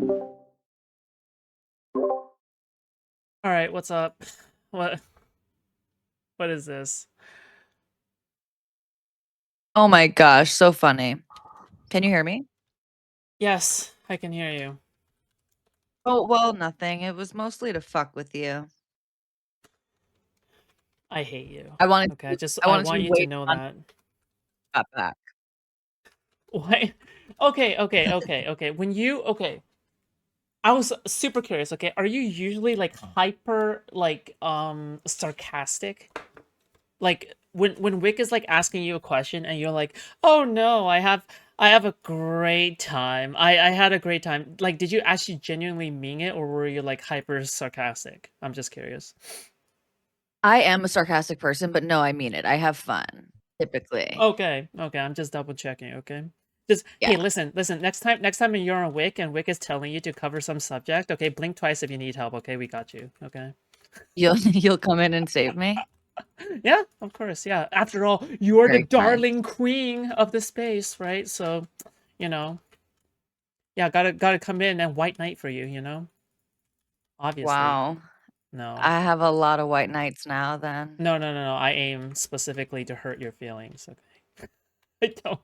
All right, what's up? What what is this? Oh my gosh, so funny. Can you hear me? Yes, I can hear you. Oh, well, nothing. It was mostly to fuck with you. I hate you. I wanted Okay, to I I wanted to want you to wait know on that. got back. Why? Okay. I was super curious, okay? Are you usually like hyper like sarcastic? Like when Wick is like asking you a question and you're like, "Oh no, I have a great time. I had a great time." Like did you actually genuinely mean it or were you like hyper sarcastic? I'm just curious. I am a sarcastic person, but no, I mean it. I have fun, typically. Okay, I'm just double checking, okay? Just hey, Yeah. listen, next time you're on Wick and Wick is telling you to cover some subject, okay, blink twice if you need help, okay? We got you, okay? You'll you'll come in and save me? Yeah, of course, yeah. After all, you're the Very kind. darling queen of the space, right? So, you know, yeah, gotta come in and white knight for you, you know? Obviously. Wow. No. I have a lot of white knights now then. No. I aim specifically to hurt your feelings, okay? I don't.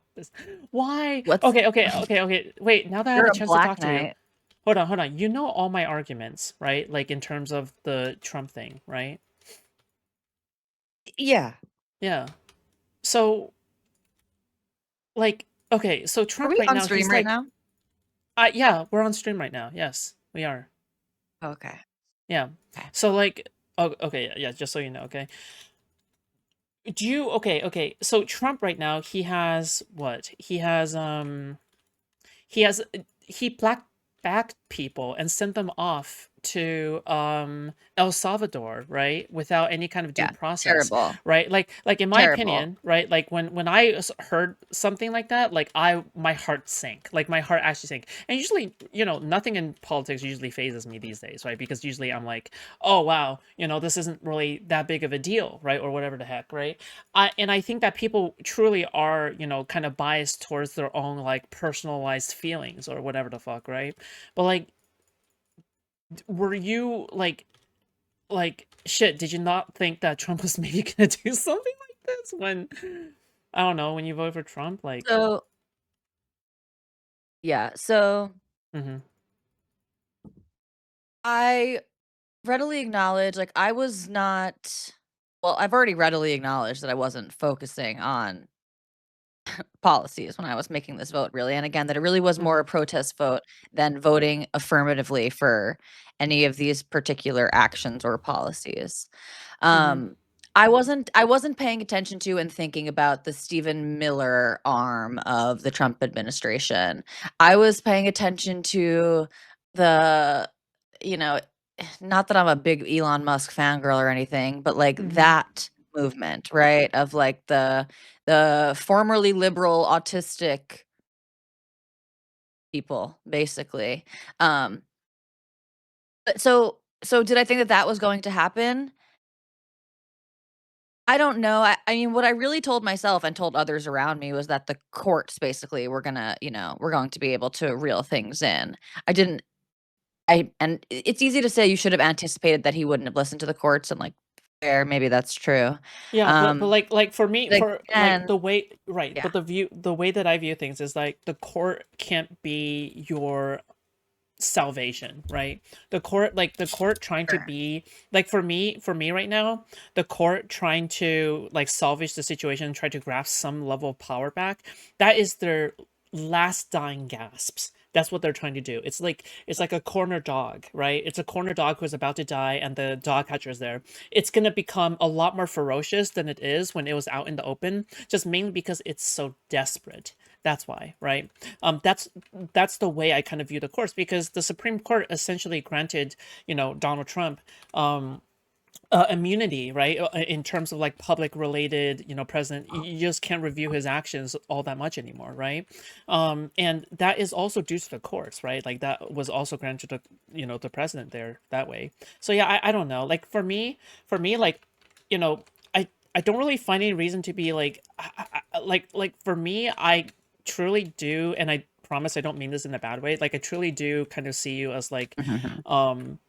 Why? What's Okay. Wait, now that I have You're a a chance to black talk to you, knight. hold on. You know all my arguments, right? Like in terms of the Trump thing, right? Yeah. Yeah. So, like, okay, so Are Trump we right on now, stream he's right like, now? yeah, we're on stream right now. Yes, we are. Okay. Yeah. Okay. So, like, oh, okay, yeah, just so you know, okay. Do you, okay. So Trump right now, he has what? He has he black backed people and sent them off to El Salvador, right? Without any kind of due Yeah. process, Terrible. right? Like in my Terrible. opinion, right? Like when heard something like that, like my heart sank. Like my heart actually sank. And usually, you know, nothing in politics usually phases me these days, right? Because usually I'm like, "Oh wow, you know, this isn't really that big of a deal," right? Or whatever the heck, right? I think that people truly are, you know, kind of biased towards their own like personalized feelings or whatever the fuck, right? But like, were you like shit? Did you not think that Trump was maybe gonna do something like this when I don't know when you vote for Trump? Like, So, yeah. So, mm-hmm, I readily acknowledge, like, I was not well, I've already readily acknowledged that I wasn't focusing on policies when I was making this vote, really, and again, that it really was more mm-hmm, a protest vote than voting affirmatively for any of these particular actions or policies. mm-hmm, Um, I wasn't paying attention to and thinking about the Stephen Miller arm of the Trump administration. I was paying attention to the, you know, not that I'm a big Elon Musk fangirl or anything, but like mm-hmm. that movement, right? Of like the formerly liberal autistic people, basically. Um, but so did I think that that was going to happen? I don't know. I mean, what I really told myself and told others around me was that the courts basically were gonna, we're going to be able to reel things in. I didn't I and it's easy to say you should have anticipated that he wouldn't have listened to the courts and like fair, maybe that's true. Yeah, but Um, like for me, but for like again, the way, right? yeah, But the way that I view things is like the court can't be your salvation, right? The court trying to sure. be like for me right now, the court trying to like salvage the situation, try to grasp some level of power back, that is their last dying gasps. That's what they're trying to do. It's like a corner dog, right? It's a corner dog who's about to die and the dog catcher is there. It's gonna become a lot more ferocious than it is when it was out in the open, just mainly because it's so desperate. That's why, right? That's the way I kind of view the courts because the Supreme Court essentially granted, you know, Donald Trump um immunity, right? In terms of like public related, you know, president, you just can't review his actions all that much anymore, right? And that is also due to the courts, right? Like that was also granted to, you know, the president there that way. So yeah, I don't know. Like for me, like, you know, I don't really find any reason to be like, like for me, I truly do, and I promise I don't mean this in a bad way. Like I truly do kind of see you as like, Mhm. um,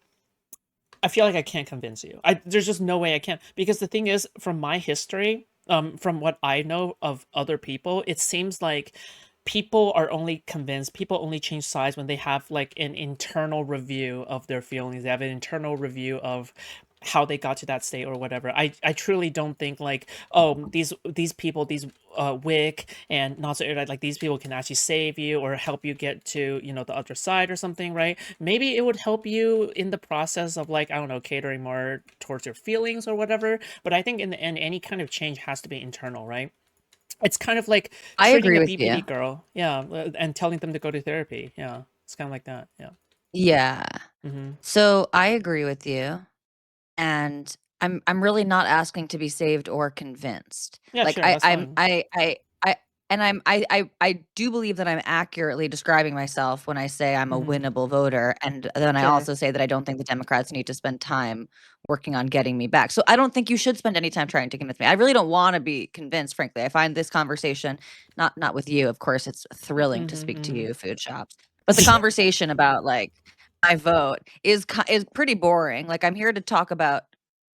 I feel like I can't convince you. There's just no way I can, because the thing is, from my history, from what I know of other people, it seems like people are only convinced, people only change sides when they have like an internal review of their feelings. They have an internal review of how they got to that state or whatever. I truly don't think like, oh, these people, these Wick and not so like these people can actually save you or help you get to, you know, the other side or something, right? Maybe it would help you in the process of like, I don't know, catering more towards your feelings or whatever. But I think in the end, any kind of change has to be internal, right? It's kind of like I treating agree a with BPD you. girl, yeah, and telling them to go to therapy. Yeah, it's kind of like that. Yeah. Yeah. Mm-hmm. So I agree with you. And I'm really not asking to be saved or convinced. Yeah, Like sure, that's fine. I and I do believe that I'm accurately describing myself when I say I'm a Mm-hmm. winnable voter, and then I Sure. also say that I don't think the Democrats need to spend time working on getting me back. So I don't think you should spend any time trying to convince me. I really don't want to be convinced, frankly. I find this conversation not with you, of course, it's thrilling to Mm-hmm. speak to Mm-hmm. you, food shops. But the conversation about like my vote is pretty boring. Like I'm here to talk about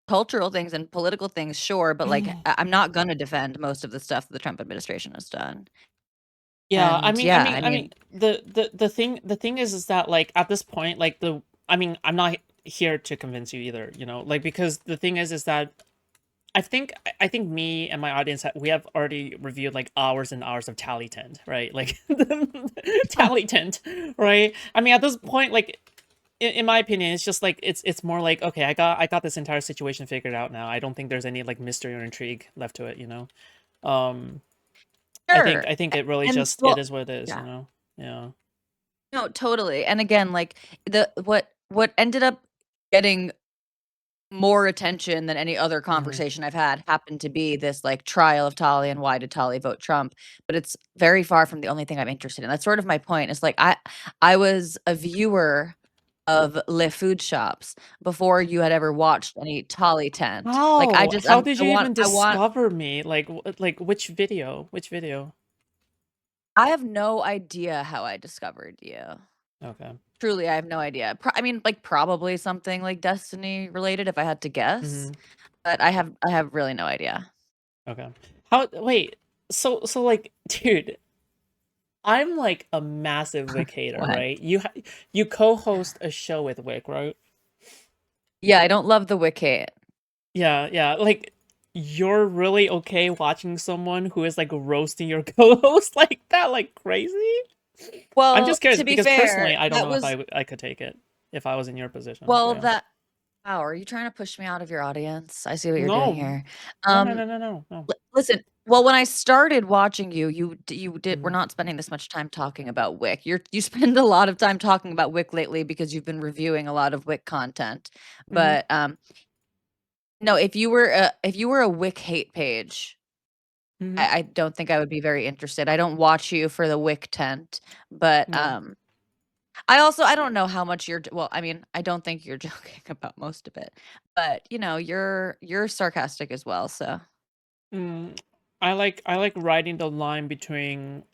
cultural things and political things, sure, but like I'm not gonna defend most of the stuff that the Trump administration has done. Yeah, And yeah, I I mean, mean, the thing is that like at this point, like I mean, I'm not here to convince you either, you know, like because the thing is that I think me and my audience we have already reviewed like hours and hours of Tally Tent, right? Like Tally Tent, right? I mean, at this point, like in my opinion, it's just like it's more like okay, I got this entire situation figured out now. I don't think there's any like mystery or intrigue left to it, you know. Um, sure. I think it really And just it well, is what it is, you yeah. know. Yeah. No, totally. And again, like what ended up getting more attention than any other Hmm. conversation I've had happened to be this like trial of Tali and why did Tali vote Trump. But it's very far from the only thing I'm interested in. That's sort of my point. It's like I was a viewer of Le Food Shops before you had ever watched any Tali Tent. Like I How? just How did I you want even I want discover me? Like which video? Which video? I have no idea how I discovered you. Okay. Truly, I have no idea. I mean, like probably something like Destiny related if I had to guess, Hmm. but I have really no idea. Okay. How? Wait. So like, dude, I'm like a massive Wick hater, What? right? You co-host a show with Wick, right? Yeah, I don't love the Wicket. Yeah, yeah. Like, you're really okay watching someone who is like roasting your co-host like that, like crazy? I'm Well, just curious to be because fair, personally, I don't that know if was I could take it if I was in your position. But well, yeah. that wow, are you trying to push me out of your audience? I see what you're doing No. here. No, no, Um, no, no, no, no. listen, well, when I started watching you, you did we're Mhm. not spending this much time talking about Wick. You spend a lot of time talking about Wick lately because you've been reviewing a lot of Wick content. Mhm. But no, if you were a Wick hate page, Mhm. I don't think I would be very interested. I don't watch you for the Wick tent, but No. I don't know how much well, I mean, I don't think you're joking about most of it, but you know, you're sarcastic as well, so Mm. I like riding the line between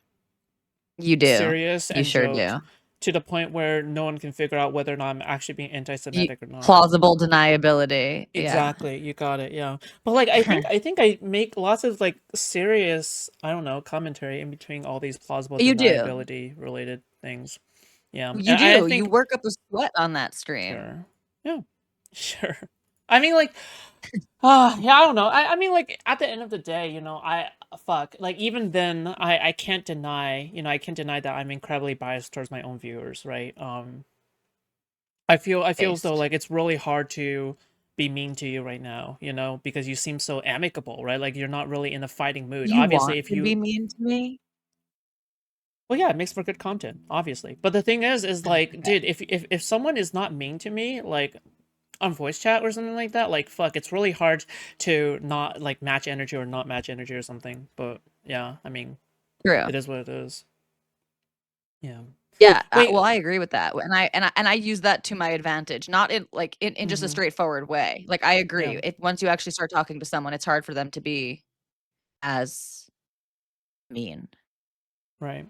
you do. serious You and sure joke do. to the point where no one can figure out whether or not I'm actually being You anti-Semitic or not. plausible deniability. Yeah. Exactly, you got it, yeah. But like I think I make lots of like serious, I don't know, commentary in between all these plausible You do. deniability related things. Yeah. You And I do. You think work up a sweat on that stream. sure. Yeah. Sure. I mean like yeah, I don't know. I mean like at the end of the day, you know, I fuck, like even then I can't deny, you know, I can't deny that I'm incredibly biased towards my own viewers, right? I feel as though Based. like it's really hard to be mean to you right now, you know, because you seem so amicable, right? Like you're not really in a fighting mood. You Obviously, want if to be you mean to me? well, yeah, it makes for good content, obviously. But the thing is like, Okay. dude, if someone is not mean to me, like on voice chat or something like that, like fuck, it's really hard to not like match energy or not match energy or something. But yeah, I mean, True. it is what it is. Yeah. Yeah, Wait. well, I agree with that, and I use that to my advantage, not in like in just a Mm-hmm. straightforward way. Like I Yeah. agree, if once you actually start talking to someone, it's hard for them to be as mean. Right.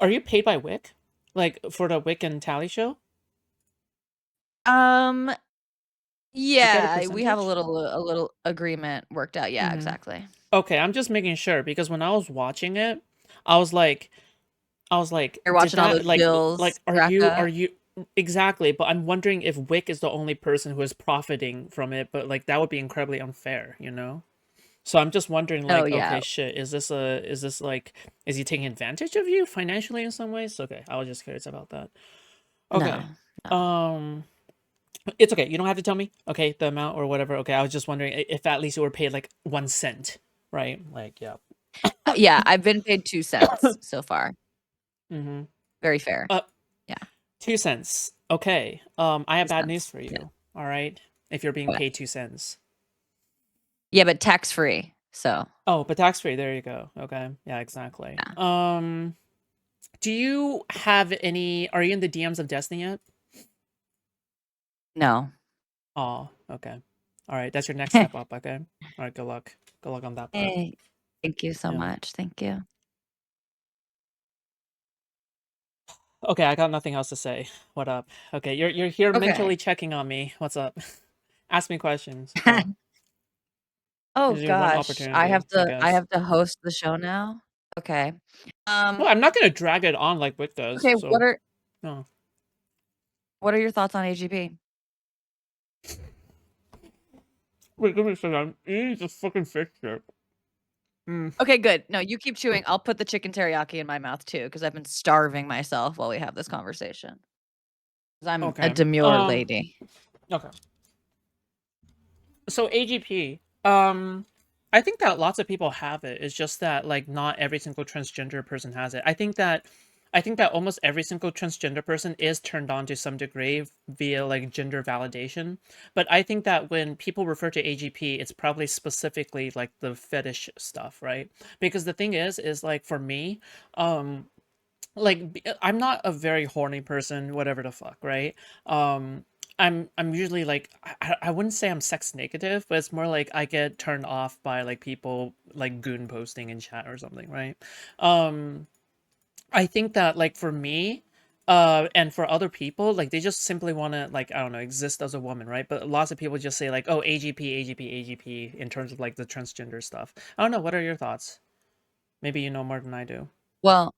Are you paid by Wick? Like for the Wick and Tally show? Um, Do you get a yeah, we have percentage? a little agreement worked out. Yeah, Mm-hmm. exactly. Okay, I'm just making sure because when I was watching it, I was like, You're did watching all that those bills rack are up. you exactly? But I'm wondering if Wick is the only person who is profiting from it, but like that would be incredibly unfair, you know? So I'm just wondering, Oh like, yeah. okay, shit, is this like, is he taking advantage of you financially in some ways? Okay, I was just curious about that. Okay, No, no. um, it's okay. You don't have to tell me, okay, the amount or whatever. Okay, I was just wondering if at least you were paid like 1 cent, right? Like, yeah. Yeah, I've been paid 2 cents so far. Mm-hmm. Very fair. Uh, Yeah, 2 cents. Okay. I have 2 bad news cents. for Yeah. you. All right. If you're being What? paid 2 cents. Yeah, but tax free. So, Oh, but tax free. There you go. Okay. Yeah, exactly. yeah. Do you have any? Are you in the DMs of Destiny yet? No. Oh, okay. All right. That's your next step up. Okay. All right. Good luck. Good luck on that part. Hey, thank you so Yeah. much. Thank you. Okay. I got nothing else to say. What up? Okay. You're here Okay. mentally checking on me. What's up? Ask me questions. What's up? Oh This is your one gosh, opportunity, I I guess. have to host the show now? Okay. Well, Um, I'm not gonna drag it on like Wick does. okay, So no. what are your thoughts on AGP? Wait, give me a second. I'm eating this fucking fish chip. Mm, Okay, good. No, you keep chewing. I'll put the chicken teriyaki in my mouth too, because I've been starving myself while we have this conversation. 'Cause I'm a okay. demure lady. Okay. So AGP, I think that lots of people have it. It's just that like not every single transgender person has it. I think that almost every single transgender person is turned on to some degree via like gender validation. But I think that when people refer to AGP, it's probably specifically like the fetish stuff, right? Because the thing is like for me, um I'm not a very horny person, whatever the fuck, right? Um I'm usually like I wouldn't say I'm sex negative, but it's more like I get turned off by like people like goon posting in chat or something, right? Um I think that like for me and for other people like they just simply want to like I don't know exist as a woman, right? But lots of people just say like oh AGP AGP AGP in terms of like the transgender stuff. I don't know, what are your thoughts? Maybe you know more than I do. Well,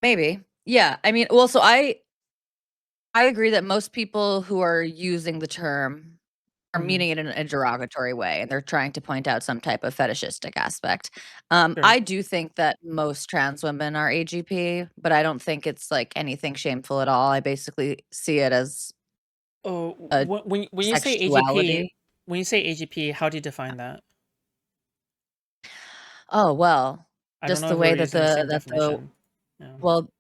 maybe. Yeah, I mean, well, so I agree that most people who are using the term are Mhm. meaning it in a derogatory way, and they're trying to point out some type of fetishistic aspect. Sure. I do think that most trans women are AGP, but I don't think it's, like, anything shameful at all. I basically see it as Oh, a when you say AGP, sexuality. when you say AGP, how do you define that? Oh, well, I don't just know the if way we're using the same that the definition. Yeah. well,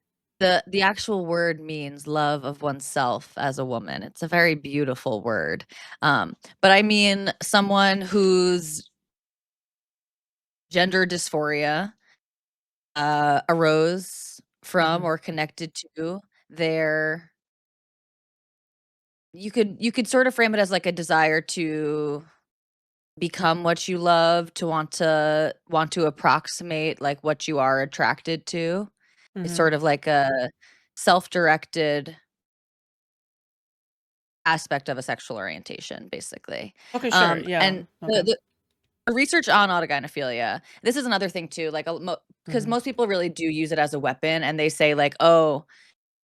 the actual word means love of oneself as a woman. It's a very beautiful word. But I mean someone whose gender dysphoria arose from Mhm. or connected to their you could sort of frame it as like a desire to become what you love, to want to approximate like what you are attracted to. It's Mhm. sort of like a self-directed aspect of a sexual orientation, basically. Okay, sure. Yeah. And Okay. the research on autogynephilia, this is another thing too, like, because Mhm. most people really do use it as a weapon, and they say like, "Oh,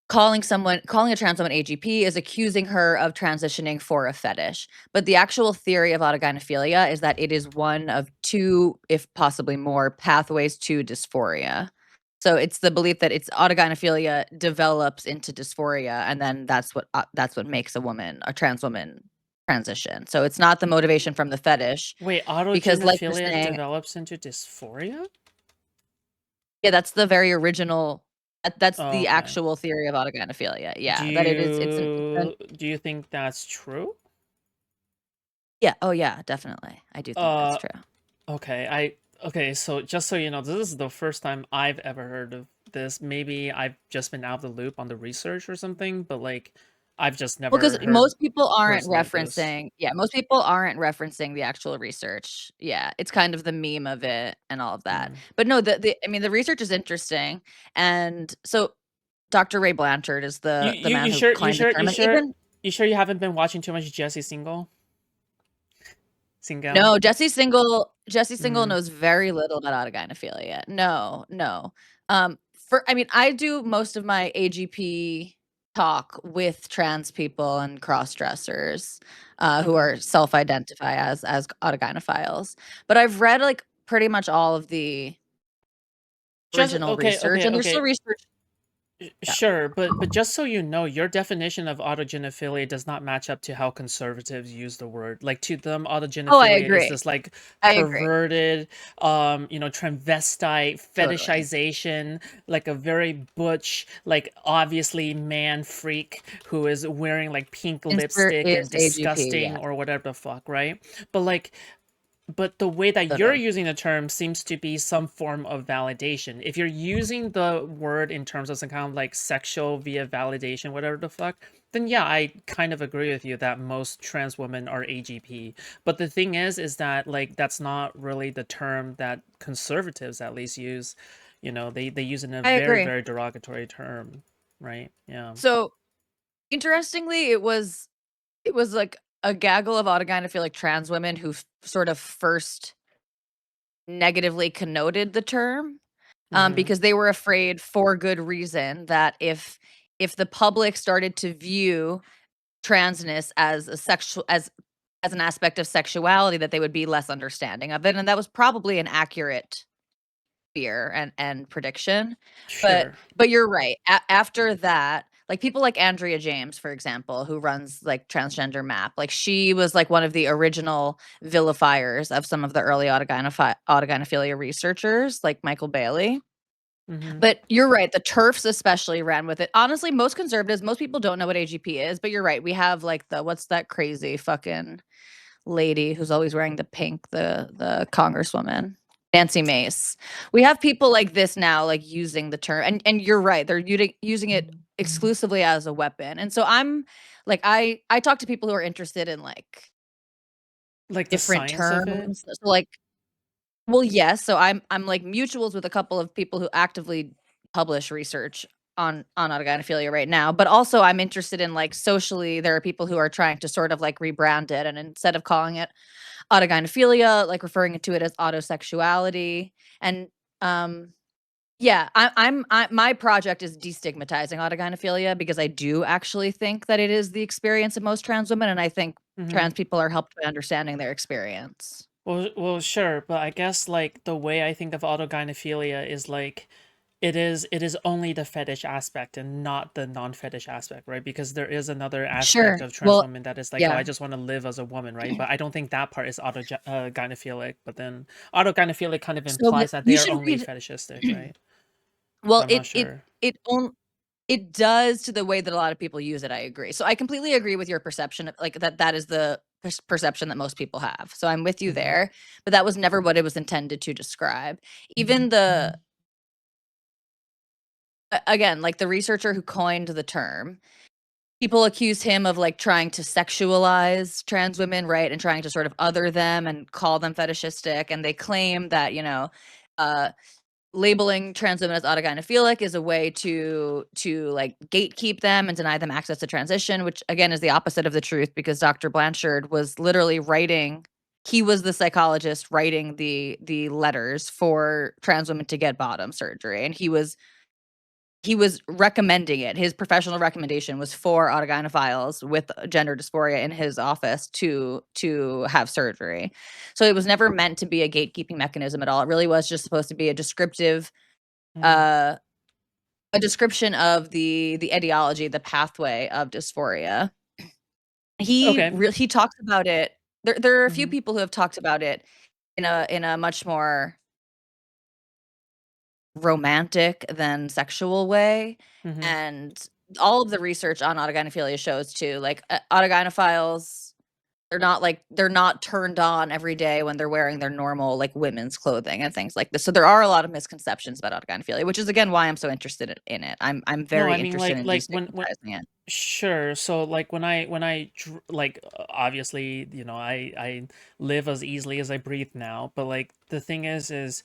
calling a trans woman AGP is accusing her of transitioning for a fetish." But the actual theory of autogynephilia is that it is one of 2, if possibly more, pathways to dysphoria. So it's the belief that it's autogynephilia develops into dysphoria, and then that's what makes a trans woman transition. So it's not the motivation from the fetish Wait, because like you're autogenophilia saying, develops into dysphoria? yeah, that's the very original that's Oh, the okay. actual theory of autogynephilia. Yeah, that it is it's an Do you think that's true? yeah, oh yeah, definitely. I do think that's Uh, true. okay. Okay, so just so you know, this is the first time I've ever heard of this. Maybe I've just been out of the loop on the research or something, but like I've just Well, never because heard most people aren't personally of this. referencing yeah, most people aren't referencing the actual research. Yeah, it's kind of the meme of it and all of that. Mm. But no, the I mean, the research is interesting, and so Dr. Ray Blanchard is You the you man you who sure you coined the sure you term, and sure even you sure you haven't been watching too much Jesse Single? no, Jesse Single Mm. knows very little about autogynephilia. No, no. For I mean, I do most of my AGP talk with trans people and cross dressers who Okay. are self-identify as autogynephiles. But I've read like pretty much all of the Just original okay, research, okay, and there's still okay. research. Yeah. Sure, but just so you know, your definition of autogenophilia does not match up to how conservatives use the word. Like to them, Oh, I autogenophilia is agree. this like I agree. perverted, transvestite Totally. fetishization, like a very butch, like obviously man freak who is wearing like pink Insert lipstick and is AGP. disgusting Yeah, or whatever the fuck, right? But like but the way that you're totally. using the term seems to be some form of validation. If you're using the word in terms of some kind of like sexual via validation, whatever the fuck, then yeah, I kind of agree with you that most trans women are AGP. But the thing is that like that's not really the term that conservatives at least use. They use it in a I very, agree. very derogatory term, right? Yeah. So interestingly, it was like a gaggle of autogynephilic trans women who sort of first negatively connoted the term, Mm-hmm. because they were afraid for good reason that if the public started to view transness as a sexual as an aspect of sexuality, that they would be less understanding of it, and that was probably an accurate fear and prediction. But Sure. you're right. After that, like people like Andrea James, for example, who runs like Transgender Map, like she was like one of the original vilifiers of some of the early autogynephilia researchers, like Michael Bailey. Mm-hmm. But you're right, the TERFs especially ran with it. Honestly, most conservatives, most people don't know what AGP is, but you're right. We have like the what's that crazy fucking lady who's always wearing the pink, the congresswoman, Nancy Mace. We have people like this now, like using the term, and you're right, they're using it exclusively as a weapon. And so I'm like, I talk to people who are interested in like Like the different science of it. terms. So like, well, yes. So I'm like mutuals with a couple of people who actively publish research on autogynephilia right now, but also I'm interested in like socially there are people who are trying to sort of like rebrand it, and instead of calling it autogynephilia, like referring to it as autosexuality. And yeah, my project is destigmatizing autogynephilia because I do actually think that it is the experience of most trans women, and I think Mm-hmm. trans people are helped by understanding their experience. Well, sure, but I guess like the way I think of autogynephilia is like it is only the fetish aspect and not the non-fetish aspect, right? Because there is another aspect Sure. of trans Well, women that is like, oh, yeah. I just want to live as a woman, right? But I don't think that part is autogynephilic. But then autogynephilic kind of So implies that they you are should only read. fetishistic, right? So Well, I'm not sure. it does to the way that a lot of people use it, I agree. So I completely agree with your perception of like that is the perception that most people have. So I'm with you Mm-hmm. there, but that was never what it was intended to describe. Even the again, like the researcher who coined the term, people accuse him of like trying to sexualize trans women, right? And trying to sort of other them and call them fetishistic, and they claim that, uh labeling trans women as autogynephilic is a way to like gatekeep them and deny them access to transition, which again is the opposite of the truth because Dr. Blanchard was literally writing he was the psychologist writing the letters for trans women to get bottom surgery, and he was recommending it. His professional recommendation was for autogynephiles with gender dysphoria in his office to have surgery. So it was never meant to be a gatekeeping mechanism at all. It really was just supposed to be Mm. uh, a description of the etiology, the pathway of dysphoria. Okay. He talks about it. There are a few Mm-hmm. people who have talked about it in a much more romantic than sexual way, Mm-hmm. and all of the research on autogynephilia shows too, like, autogynephiles, they're not turned on every day when they're wearing their normal, like, women's clothing and things like this, so there are a lot of misconceptions about autogynephilia, which is, again, why I'm so interested in it. I'm No, very I mean interested in like when destigmatizing it. Sure. So like like obviously, I live as easily as I breathe now, but like the thing is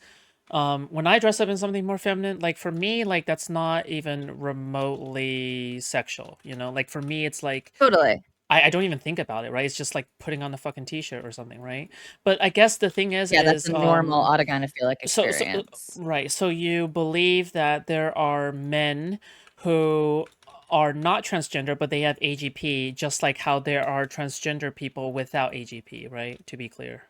when I dress up in something more feminine, like for me, like that's not even remotely sexual, you know? Like for me it's like Totally. I don't even think about it, right? It's just like putting on a fucking t-shirt or something, right? But I guess the thing Yeah, that's a normal autogynephilic so experience. right, so you believe that there are men who are not transgender, but they have AGP, just like how there are transgender people without AGP, right? To be clear.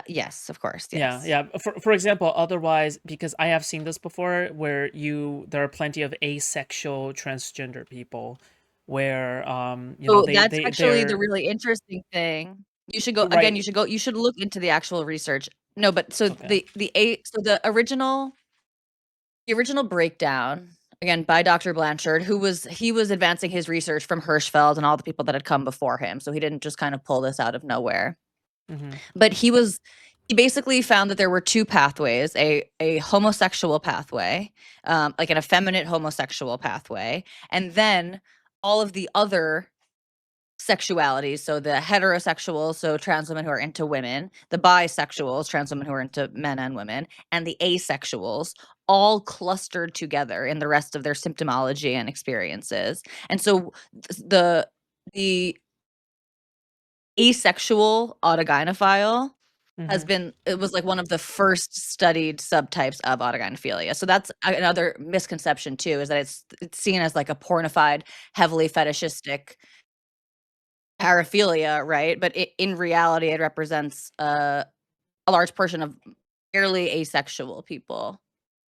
Yes, of course, Yeah, yes. yeah. For example, otherwise, because I have seen this before, where there are plenty of asexual transgender people, where So that's actually the they're really interesting thing. You should go again, right. you should look into the actual research. No, but so Okay. the original breakdown, again, by Dr. Blanchard, he was advancing his research from Hirschfeld and all the people that had come before him, so he didn't just kind of pull this out of nowhere. Mm-hmm. But he basically found that there were 2 pathways, a homosexual pathway, like an effeminate homosexual pathway, and then all of the other sexualities, so the heterosexuals, so trans women who are into women, the bisexuals, trans women who are into men and women, and the asexuals, all clustered together in the rest of their symptomology and experiences. And so the asexual autogynephile Mm-hmm. it was like one of the first studied subtypes of autogynephilia. So that's another misconception too, is that it's seen as like a pornified, heavily fetishistic paraphilia, right? But in reality, it represents a large portion of fairly asexual people.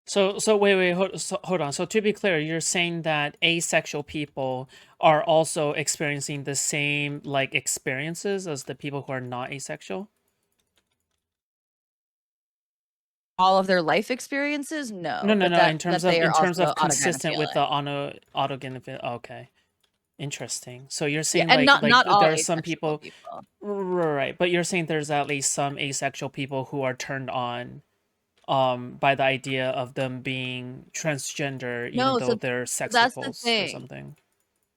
So wait, hold on. So to be clear, you're saying that asexual people are also experiencing the same like experiences as the people who are not asexual? All of their life experiences, No, no, no, but no. that they In are terms also of consistent with autogynephilic. the autogynephilia. Okay, interesting. So you're Yeah, saying and like not all there are some asexual people, people. right? But you're saying there's at least some asexual people who are turned on by the idea of them being transgender, even No, though so they're sex that's the repulsed or thing. something.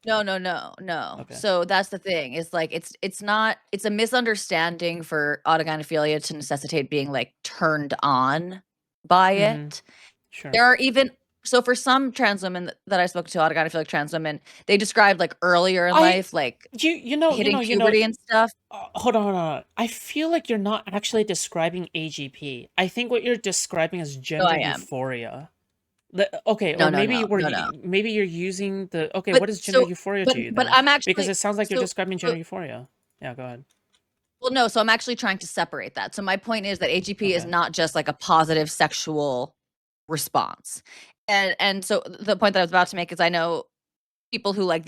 No, no, no, no. Okay. So that's the thing. It's like it's not it's a misunderstanding for autogynephilia to necessitate being like turned on by Mm-hmm. it. Sure. There are even so for some trans women that I spoke to, autogynephilic trans women, they described like earlier in I life, like you hitting know puberty and stuff. hold on. I feel like you're not actually describing AGP. I think what you're describing is No, gender I am. euphoria. Okay, No, or no, no, no, no. maybe you're using the okay. But What is gender so, euphoria to you but then? I'm Because actually it sounds like you're so describing so gender euphoria. Yeah, go ahead. well, no, so I'm actually trying to separate that. So my point is that AGP is Okay. not just like a positive sexual response. And so the point that I was about to make is I know people who like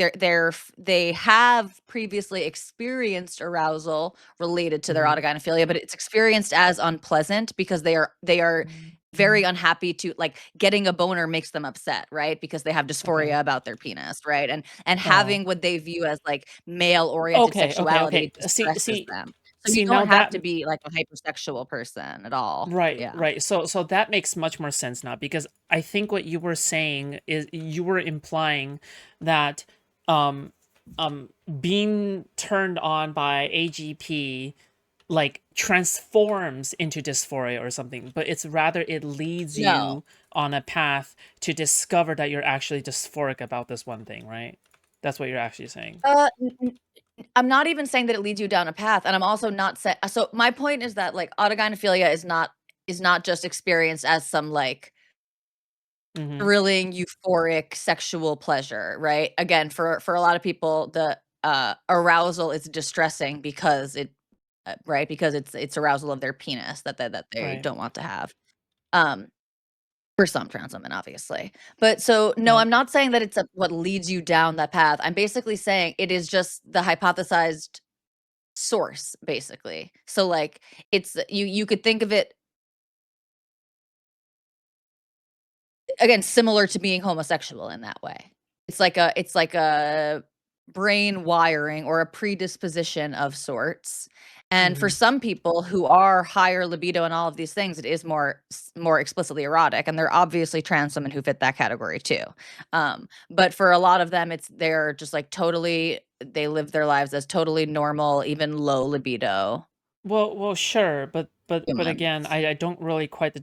they have previously experienced arousal related to their Mm-hmm. autogynephilia, but it's experienced as unpleasant because they are very unhappy to like getting a boner makes them upset, right? Because they have Okay. dysphoria about their penis, right? And Oh. having what they view as like male oriented Okay. sexuality distresses them. So you See now don't have that to be like a hypersexual person at all. right, Yeah. right. So that makes much more sense now because I think what you were saying is you were implying that um being turned on by AGP like transforms into dysphoria or something, but it's rather it leads No. you on a path to discover that you're actually dysphoric about this one thing, right? That's what you're actually saying. I'm not even saying that it leads you down a path, and I'm also not saying. So my point is that, like, autogynephilia is not just experienced as some, like, Mm-hmm. thrilling, euphoric sexual pleasure, right? Again, for a lot of people, the, arousal is distressing because right? Because it's arousal of their penis that they Right. don't want to have, um, for some trans women, obviously. But so, no, Yep. I'm not saying that it's what leads you down that path. I'm basically saying it is just the hypothesized source, basically. So, like, it's you could think of it, again, similar to being homosexual in that way. It's like a brain wiring or a predisposition of sorts, And for Hmm. some people who are higher libido and all of these things, it is more explicitly erotic, and there are obviously trans women who fit that category too. But for a lot of them, they're just like totally they live their lives as totally normal, even low libido Well, sure, but again, humans. I don't really quite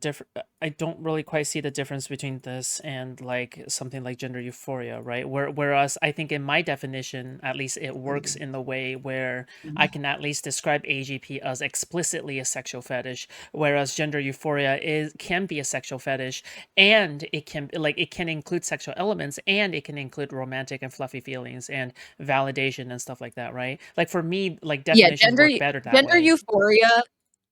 I don't really quite see the difference between this and like something like gender euphoria, right? Whereas I think in my definition, at least it works in the way where I can at least describe AGP as explicitly a sexual fetish, whereas gender euphoria is can be a sexual fetish, and it can include sexual elements, and it can include romantic and fluffy feelings and validation and stuff like that, right? Like for me, like Yeah, definitions work better that gender way. euphoria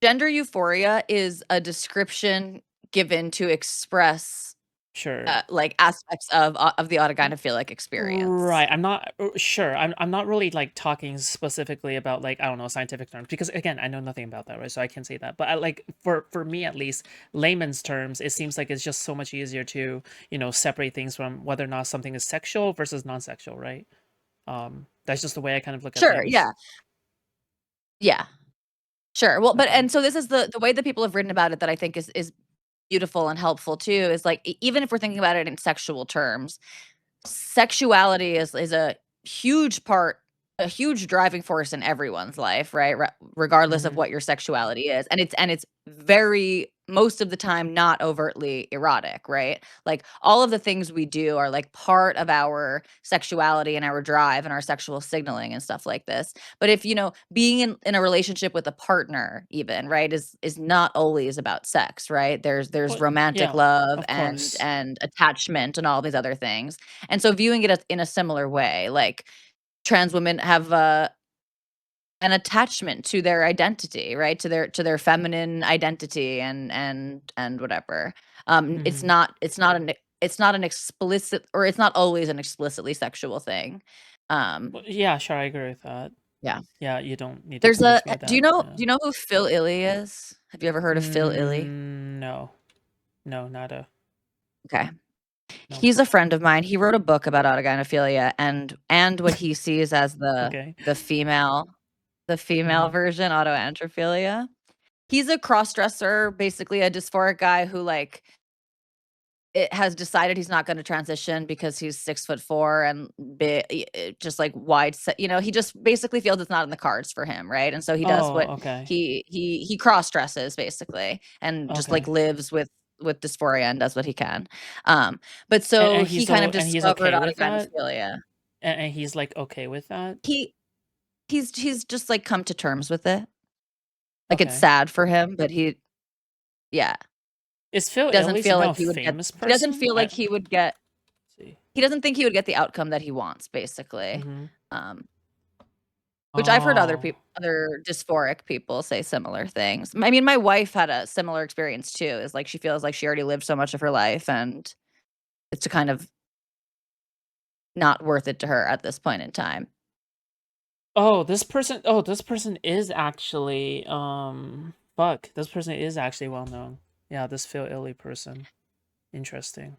gender euphoria is a description given to express, Sure. like, aspects of the autogynephilic experience. Right. I'm not sure. I'm not really like talking specifically about like I don't know scientific terms because again I know nothing about that, right? So I can't say that. But I, like for me at least, layman's terms, it seems like it's just so much easier to separate things from whether or not something is sexual versus non-sexual, right? That's just the way I kind of look at Sure, things. yeah. Yeah, sure. Well, but Okay. and so this is the way that people have written about it that I think is beautiful and helpful too, is, like, even if we're thinking about it in sexual terms, sexuality is huge part a huge driving force in everyone's life, right? Regardless of Mm-hmm. what your sexuality is. And it's very most of the time not overtly erotic, right? Like all of the things we do are like part of our sexuality and our drive and our sexual signaling and stuff like this. But if, being in a relationship with a partner even, right, is not always about sex, right? There's Well, romantic yeah, love of and course. and attachment and all these other things. And so viewing it as in a similar way, like trans women have an attachment to their identity, right? To their feminine identity and whatever. It's Mm-hmm. not it's not an it's not an explicit, or it's not always an explicitly sexual thing. Um, Well, yeah, sure, I agree with that. yeah. Yeah, you don't need to There's convince a me of do you that. know Yeah. do you know who Phil Illy is? Have you ever heard of Phil Illy? No. No, not a Okay. no. He's a friend of mine. He wrote a book about autogynephilia and what he sees as the Okay. the female the female Mhm. version, autoantrophilia. He's a cross-dresser, basically a dysphoric guy who, like, it has decided he's not gonna transition because he's 6'4" and just, like, wide set, he just basically feels it's not in the cards for him, right? And so he does what Oh, okay. he cross-dresses basically and just, like, Okay. lives with dysphoria and does what he can. Um, but And, so he kind of and he's discovered okay with that? autogynephilia. And he's like okay with that? He he's just, like, come to terms with it. Like, it's Okay. sad for him, but yeah. Is Phil Doesn't Illy feel somehow like a he would get famous he doesn't person? feel like he would get See. he doesn't think he would get the outcome that he wants, basically. Mhm. Um, which I've heard Oh. other dysphoric people say similar things. I mean, my wife had a similar experience too, is like she feels like she already lived so much of her life and it's kind of not worth it to her at this point in time. This person is actually fuck. This person is actually well known. Yeah, this Phil Illy person. Interesting.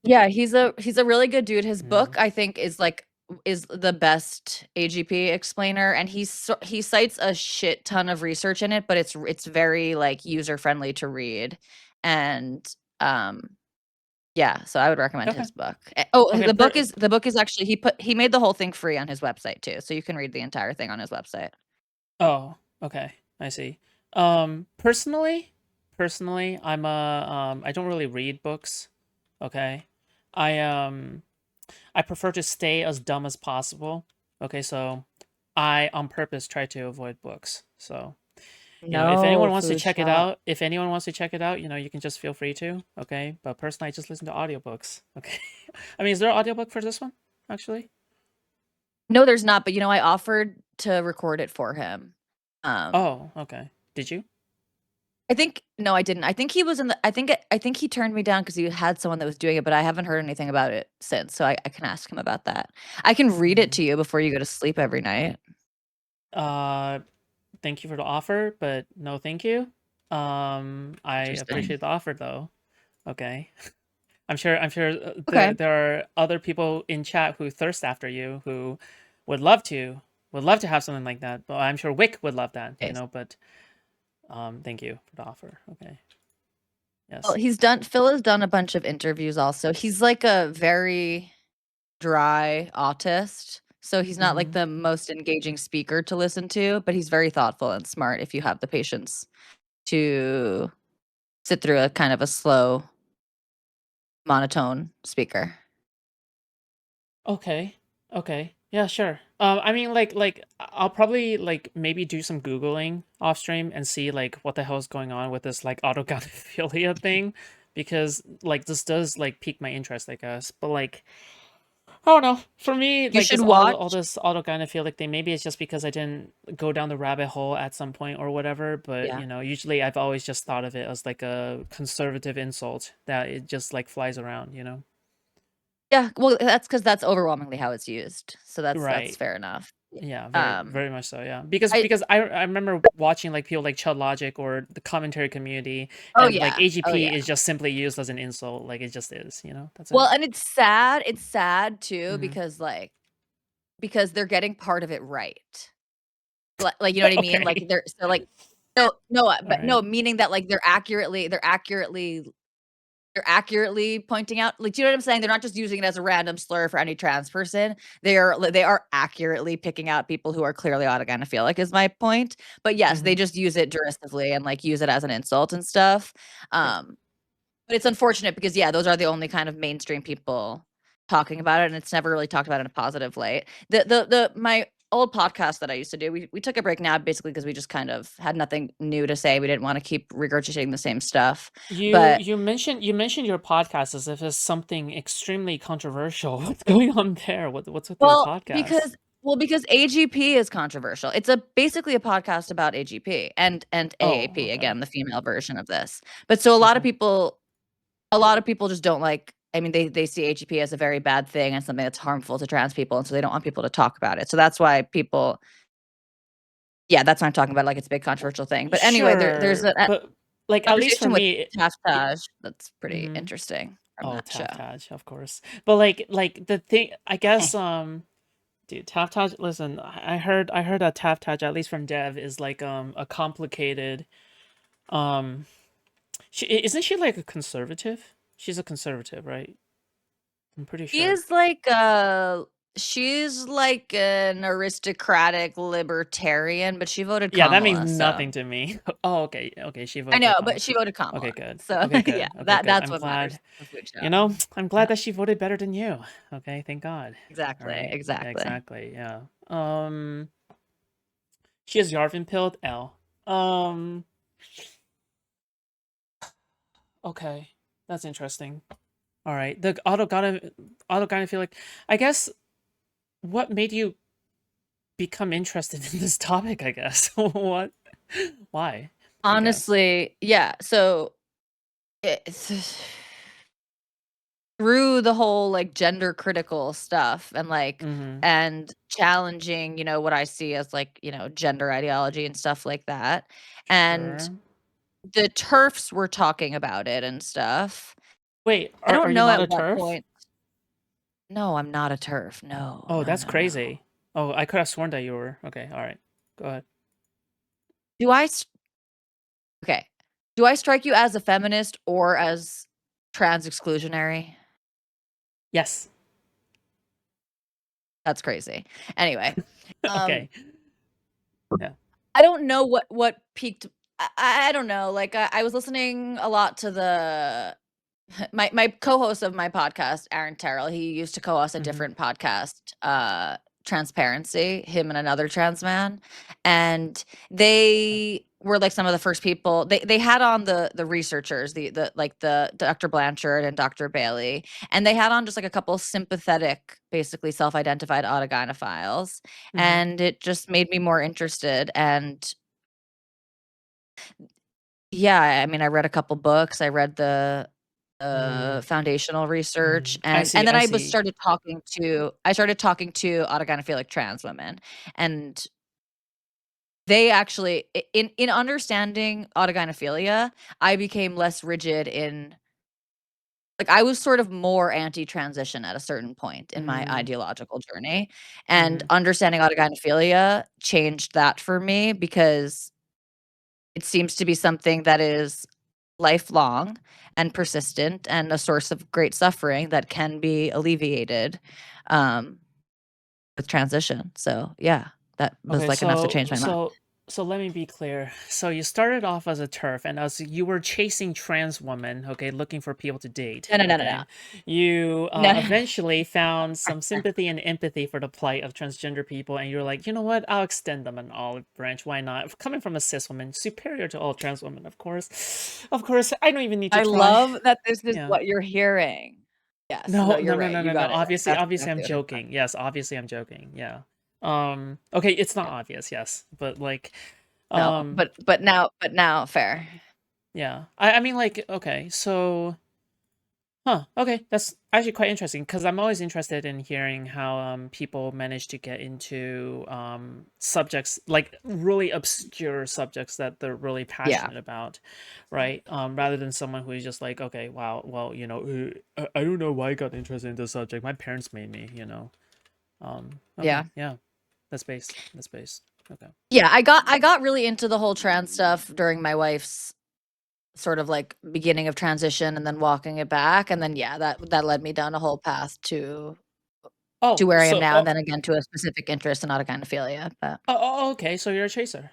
Yeah, he's a really good dude. His Mm. book, I think, is the best AGP explainer, and he cites a shit ton of research in it, but it's very like user friendly to read, and um, yeah, so I would recommend Okay. his book. Oh, Okay, the book is actually he made the whole thing free on his website too, so you can read the entire thing on his website. Oh, okay. I see. Personally, I'm a I don't really read books. Okay. I I prefer to stay as dumb as possible. Okay, so I on purpose try to avoid books. So, if anyone No, wants to food check it shop. out, you can just feel free to, okay? But personally, I just listen to audiobooks. Okay. I mean, is there an audiobook for this one, actually? No, there's not, but I offered to record it for him. Um, Oh, okay. Did you? I think no, I didn't. I think he was in the I think he turned me down because he had someone that was doing it, but I haven't heard anything about it since, so I can ask him about that. I can read it Hmm. to you before you go to sleep every night. Uh, Thank you for the offer, but no thank you. I Interesting. appreciate the offer though. Okay. I'm sure Okay. there are other people in chat who thirst after you who would love to. would love to have something like that, but I'm sure Wick would love that, you Yes. know. But thank you for the offer. Okay, Well, yes. Phil has done a bunch of interviews also. He's like a very dry autist. So he's not like Mm-hmm. the most engaging speaker to listen to, but he's very thoughtful and smart if you have the patience to sit through a kind of a slow, monotone speaker. Okay. Okay. Yeah, sure. I mean, I'll probably like maybe do some Googling off stream and see like what the hell is going on with this like autogynephilia thing, because like this does like pique my interest, I guess. But like, I don't know. For me, You like should this all watch. this autogynephilic thing, maybe it's just because I didn't go down the rabbit hole at some point or whatever. But Yeah. you know, usually I've always just thought of it as like a conservative insult that it just like flies around, you know? Yeah, well, that's because that's overwhelmingly how it's used. So that's Right. fair enough. Yeah, very Um, very much so, yeah. Because I I remember watching like people like Chud Logic or the commentary community, Oh, and like yeah. Oh, AGP is yeah. just simply used as an insult, like it just is, you know? That's Well, it. and it's sad too Hmm. because, like because they're getting part of it right. Like, you know what I mean? Like, Okay. they're so, like no, no, All but right. no, meaning that, like, they're accurately pointing out, like, do you know what I'm saying? They're not just using it as a random slur for any trans person. They are accurately picking out people who are clearly autogynephilic is my point. But yes, they Hmm. just use it derisively and, like, use it as an insult and stuff. Yeah. Um, but it's unfortunate because, yeah, those are the only kind of mainstream people talking about it, and it's never really talked about in a positive light. The my old podcast that I used to do, we took a break now basically because we just kind of had nothing new to say. We didn't wanna keep regurgitating the same stuff. But You mentioned your podcast as if it's something extremely controversial. What's going on there? What's with your well, podcast? because AGP is controversial. It's a basically a podcast about AGP and Oh, AAP, okay. again, the female version of this. But so Okay. a lot of people just don't like I mean, they see HEP as a very bad thing and something that's harmful to trans people, and so they don't want people to talk about it. So that's why people yeah, that's why I'm talking about, like, it's a big controversial thing. But anyway, there's Sure, a but like at least for conversation with me, Taftage that's pretty mhm. interesting from Oh, that show. Taftage, of course. But like the thing, I guess, dude, Taftage. Listen, I heard that Taftage, at least from Dev, is like a complicated. Um, isn't she like a conservative? She's a conservative, right? I'm pretty She sure. is she's like an aristocratic libertarian, but she voted Yeah, that means Kamala, so nothing to me. Oh, okay, okay. She I voted for know, Kamala. but she voted Okay, Kamala. good. So, Okay, yeah, good. Okay, good. that's I'm what glad. matters for food You shop. know, I'm Yeah, glad that she voted better than you. Okay, thank God. All exactly, right. Yeah, exactly. exactly. Yeah. She has Yarvin pilled L. Um, okay. That's interesting. All right. The auto gotta feel like, I guess, what made you become interested in this topic, I guess? What? Why? I guess. Honestly, yeah, so it's through the whole, like, gender critical stuff Mm-hmm. and challenging, what I see as, like, gender ideology and stuff like that, and Sure. the TERFs were talking about it and stuff. Wait, I are don't you know not at a what turf? point. No, I'm not a TERF. No, Oh, no, that's no, no. crazy. Oh, I could have sworn that you were. Okay, all right. Go ahead. Do I s Okay. Do I strike you as a feminist or as trans exclusionary? Yes. That's crazy. Anyway, um, Okay. Yeah. I don't know what peaked I don't know, like, I was listening a lot to the my co-host of my podcast, Aaron Terrell, he used to co-host a Mm-hmm. different podcast, Transparency, him and another trans man, and they were like some of the first people they had on the researchers, the Dr. Blanchard and Dr. Bailey, and they had on just like a couple sympathetic, basically self-identified autogynephiles, Mm-hmm. and it just made me more interested and yeah, I mean, I read a couple books. I read the Mm, foundational research, I and see. then I see. I started talking to autogynephilic trans women, and they actually in understanding autogynephilia, I became less rigid in like I was sort of more anti-transition at a certain point in my Mm, ideological journey, and mm-hmm. understanding autogynephilia changed that for me because it seems to be something that is lifelong and persistent and a source of great suffering that can be alleviated um, with transition. So yeah, that was Okay, like enough to change my mind. so let me be clear. So you started off as a turf, and as you were chasing trans women, okay, looking for people to date, No, no, no, no, no. okay, you No, no, eventually found some sympathy and empathy for the plight of transgender people, and you're like, you know what? I'll extend them an olive branch. Why not? Coming from a cis woman, superior to all trans women, of course. Of course, I don't even need to I try. love that this is Yeah. what you're hearing. Yes, no, No, no, you're no, right. no, You no, no. got it right. Obviously, That's obviously, I'm exactly what I'm talking joking. Yes, obviously, I'm joking. Yeah. Okay, it's not about. obvious, yes, but like, No, um, but now fair. yeah. I mean, like, okay, so, huh, okay, that's actually quite interesting because I'm always interested in hearing how people manage to get into subjects like really obscure subjects that they're really Yeah. passionate about, right? Rather than someone who is just like, okay, wow, well, I don't know why I got interested in this subject. My parents made me, you know. Yeah. Okay, yeah, that's based. That's based. Okay. Yeah, I got really into the whole trans stuff during my wife's sort of like beginning of transition and then walking it back, and then yeah, that led me down a whole path to Oh, where I am so now, and then again to a specific interest in autogynephilia, but okay. So you're a chaser.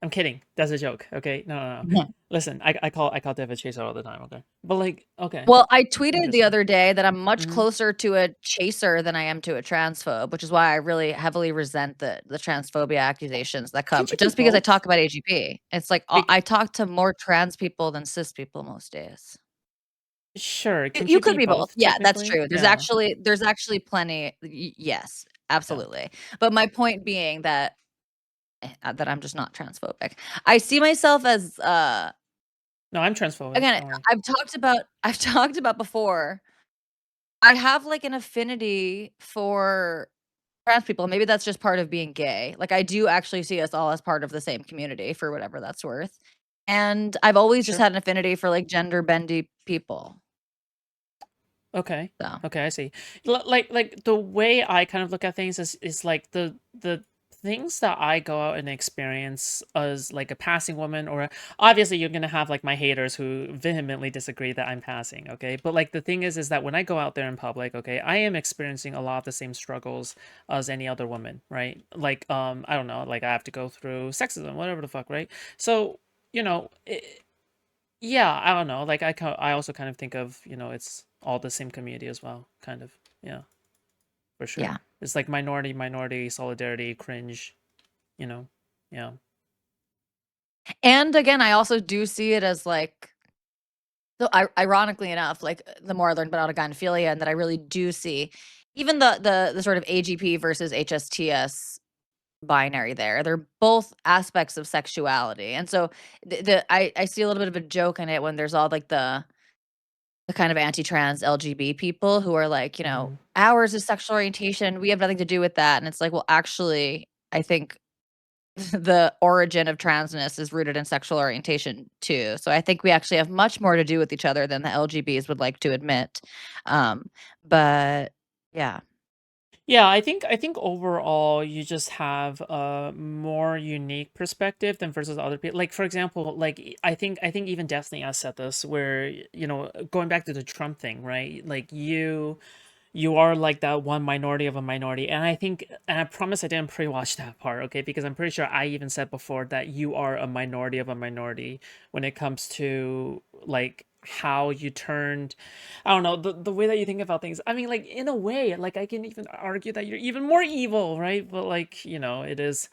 I'm kidding. That's a joke. Okay. No, no, no. Listen, I call Dev a chaser all the time. Okay. But like, okay, well, I tweeted the interesting. other day that I'm much Mm-hmm. closer to a chaser than I am to a transphobe, which is why I really heavily resent the transphobia accusations that come Can't you be just because I both? talk about AGP. It's like Be- I talk to more trans people than cis people most days. sure. Can't You you could be be both. both Yeah, that's technically? true. Yeah. There's actually plenty yes, Yeah. absolutely. But my point being that that I'm just not transphobic. I see myself as No, I'm transphobic. again, Don't worry. I've talked about before. I have like an affinity for trans people. Maybe that's just part of being gay. Like I do actually see us all as part of the same community for whatever that's worth. And I've always just Sure. had an affinity for like gender bendy people. Okay. So, Okay, I see. Like the way I kind of look at things is like the things that I go out and experience as like a passing woman or obviously you're gonna have like my haters who vehemently disagree that I'm passing, okay? But like the thing is that when I go out there in public, okay, I am experiencing a lot of the same struggles as any other woman, right? Like I don't know, like I have to go through sexism, whatever the fuck, right? So, you know, yeah, I don't know. Like I also kind of think of, it's all the same community as well, kind of. Yeah, for yeah. sure. It's like minority solidarity, cringe, you know. Yeah. And again, I also do see it as like so ironically enough, like the more I learned about autogynephilia and that I really do see even the sort of AGP versus HSTS binary there. They're both aspects of sexuality. And so I see a little bit of a joke in it when there's all like the kind of anti-trans LGB people who are like, Hmm. ours is sexual orientation. We have nothing to do with that. And it's like, well, actually, I think the origin of transness is rooted in sexual orientation too. So I think we actually have much more to do with each other than the LGBs would like to admit. Um, but yeah, Yeah, I think overall you just have a more unique perspective than versus other people. Like for example, like I think even Destiny has said this where, going back to the Trump thing, right? Like you are like that one minority of a minority. And I promise I didn't pre-watch that part, okay? Because I'm pretty sure I even said before that you are a minority of a minority when it comes to like how you turned, I don't know, the way that you think about things. I mean, like in a way, like I can even argue that you're even more evil, right? But like, it is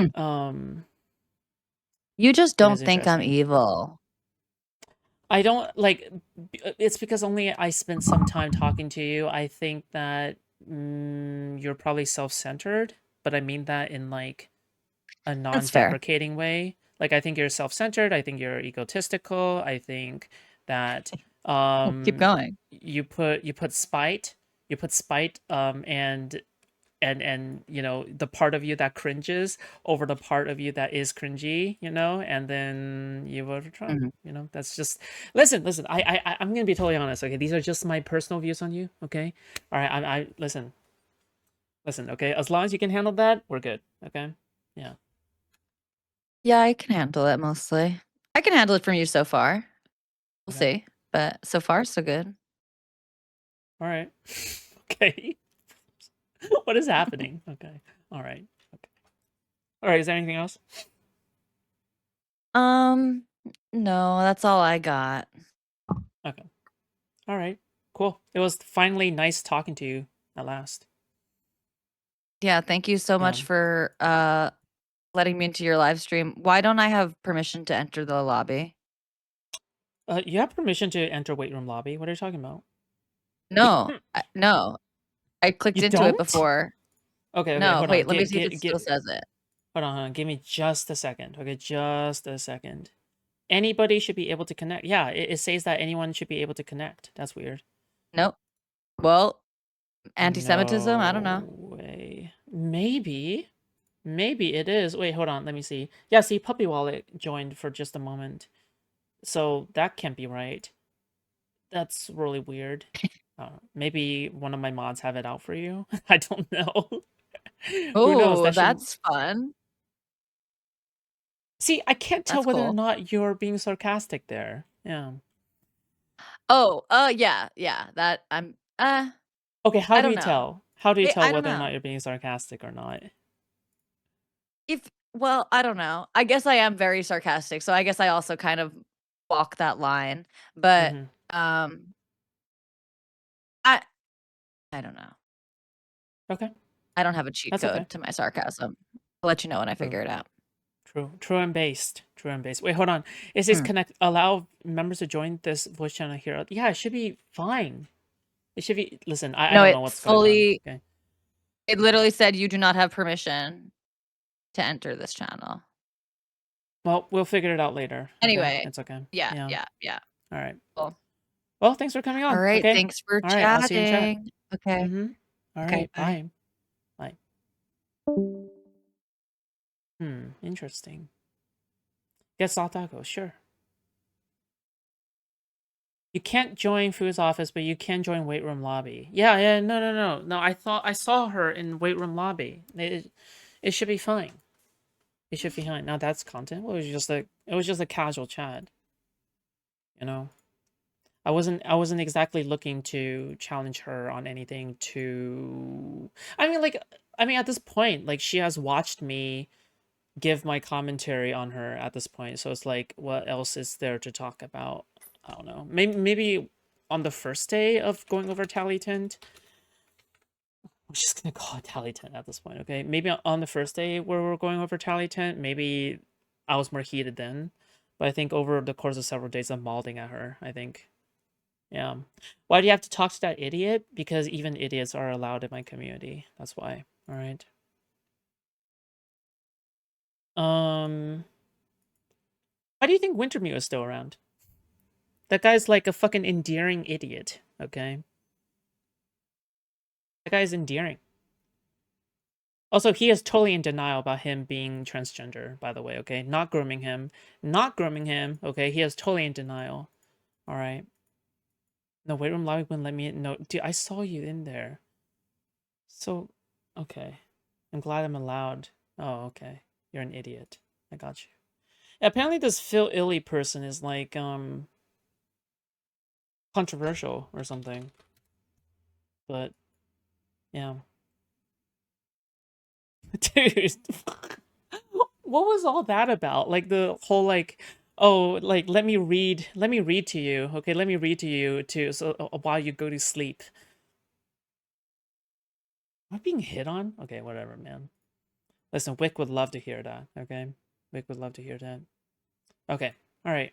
Mm. um You just it is don't think I'm interesting. evil. I don't like it's because only I spent some time talking to you. I think that you're probably self-centered, but I mean that in like a That's fair. non-deprecating way. Like I think you're self-centered, I think you're egotistical. I think that Oh, keep um going. you put spite and and you know, the part of you that cringes over the part of you that is cringy, you know, and then you vote for Trump. Mhm. You know, that's just listen. I'm gonna be totally honest. Okay, these are just my personal views on you. Okay, all right. I listen. Okay, as long as you can handle that, we're good. Okay, yeah. Yeah, I can handle it mostly. I can handle it from you so far. We'll Okay, see, but so far so good. all right. Okay, what is happening? Okay, all right. Okay, all right. Is there anything else? Um, no, that's all I got. Okay, all right. Cool. It was finally nice talking to you at last. Yeah, thank you so Yeah. much for letting me into your live stream. Why don't I have permission to enter the lobby? You have permission to enter weight room lobby. What are you talking about? No, no. I clicked You into it don't? before. Okay, No, hold on. wait, let me see if it still says it. Hold on. Give me just a second. Okay, just a second. Anybody should be able to connect. Yeah, it says that anyone should be able to connect. That's weird. Nope. Well, anti-Semitism? I don't know. No way. Maybe it is. Wait, hold on. Let me see. Yeah, see, Puppy Wallet joined for just a moment. So that can't be right. That's really weird. Maybe one of my mods have it out for you. I don't know. Who knows? Oh, That should. that's fun. See, I can't tell That's whether or cool. not you're being sarcastic there. Yeah. Oh, yeah, yeah. That Okay, how I do don't you know. tell? How do you tell I don't whether or know. not you're being sarcastic or not? If well, I don't know. I guess I am very sarcastic, so I guess I also kind of walk that line. But Mm-hmm. um I I don't know. Okay, I don't have a cheat that's okay. code to my sarcasm. I'll let you know when I True, figure it out. true and based. True and based. Wait, hold on. It says Hmm. connect. Allow members to join this voice channel here. Yeah, it should be fine. It should be. Listen, I No, don't know what's going on. Okay. it literally said you do not have permission to enter this channel. Well, we'll figure it out later. Okay, Anyway, it's okay. yeah, Yeah. yeah, yeah. All right. Cool. Well, thanks for coming All on. right, Okay. thanks for All right. I'll see you in chat. chatting. Okay. Mm-hmm. All Okay, right. bye. Bye. Bye. Interesting. Get soft taco, sure. You can't join Food's office, but you can join weight room lobby. Yeah. No. I thought I saw her in weight room lobby. It should be fine. It should be fine. Now that's content. Well, it was just a casual chat. You know, I wasn't exactly looking to challenge her on anything. To I mean, at this point, like she has watched me give my commentary on her at this point. So it's like, what else is there to talk about? I don't know. Maybe on the first day of going over Tally Tint. I'm just gonna call it Tally Tent at this point, okay? Maybe on the first day where we're going over Tally Tent, maybe I was more heated then. But I think over the course of several days, I'm malding at her, I think. Yeah. Why do you have to talk to that idiot? Because even idiots are allowed in my community. That's why. All right. Um, why do you think Wintermew is still around? That guy's like a fucking endearing idiot, okay? That guy's endearing. Also, he is totally in denial about him being transgender, by the way, okay? Not grooming him. Not grooming him, okay? He is totally in denial. Alright. No, wait room lobby wouldn't let me in. No, dude, I saw you in there. So, okay. I'm glad I'm allowed. Oh, okay. You're an idiot. I got you. Yeah, apparently this Phil Illy person is like, controversial or something. But, yeah. Dude, what was all that about? Like the whole like, oh, like let me read to you. Okay, let me read to you to so while you go to sleep. Am I being hit on? Okay, whatever, man. Listen, Wick would love to hear that. Okay, Wick would love to hear that. Okay, all right.